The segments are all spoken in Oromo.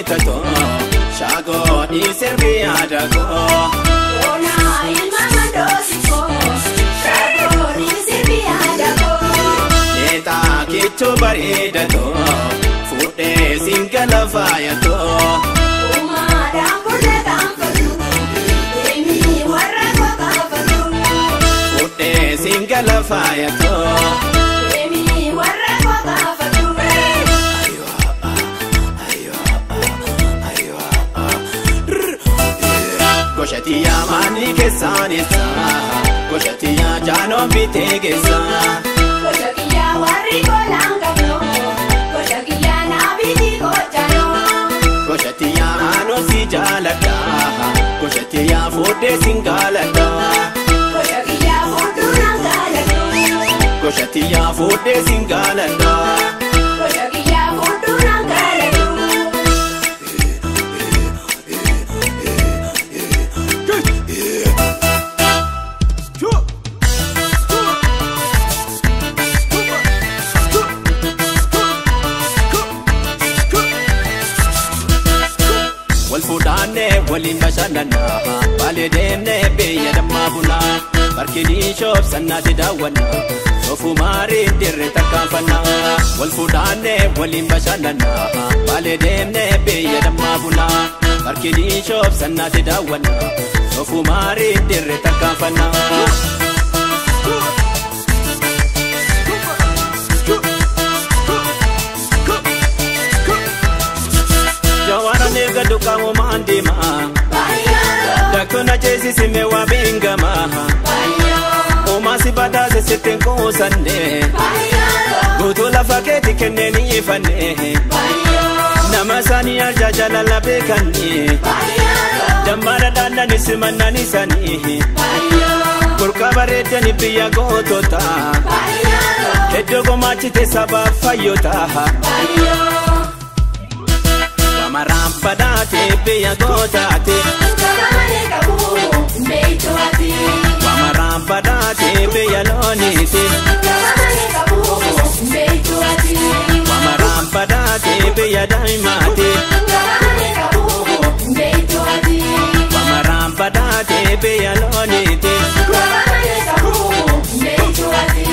Tato shago di Serbia dago ona il mamando siko shago di Serbia dago eta kicho baridato fude singala fayato umada kurde kamfatu emi warra ko kamfatu fude singala fayato emi warra ko kamfatu Koshatiya mani ke sanisa, koshatiya jano bite ke sa. Koshatiya wari ko langkano, koshatiya na biti ko jano. Koshatiya ano si jalada, koshatiya fude singalada. Koshatiya fudu nangalado, koshatiya fude singalada. koshatiya fudu nangalado. Walfudane walin bashanana, balidemne beya damabuna. Barkini shop sanati dawana, sofu mari dirre takafana. Walfudane walin bashanana, balidemne beya damabuna. Barkini shop sanati dawana, sofu mari dirre takafana. Nega duka mo mandima Dakona jesi sime wa bingama O masi bada se seten ko sande Gutu la faketi kenne ni fane Namasani arja jala la bekani Damara dana ni simana ni sani Kurka barete ni piya gotota Hedogo machite sabab fayota Wamarampadate beya gotate Kamane kabu mbeitoati Wamarampadate beya lonite Kamane kabu mbeitoati Wamarampadate beya daimate Kamane kabu mbeitoati Wamarampadate beya lonite Kamane kabu mbeitoati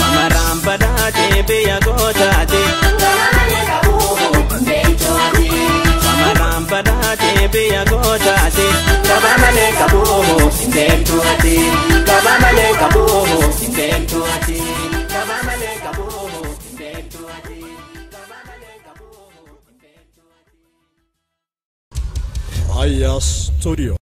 Wamarampadate beya gotate Kamane kabu mbeitoati Wamarampadate beya gotate Kabamale kabuho sintemtuati Kabamale kabuho sintemtuati Kabamale kabuho sintemtuati Kabamale kabuho sintemtuati Aya Studio.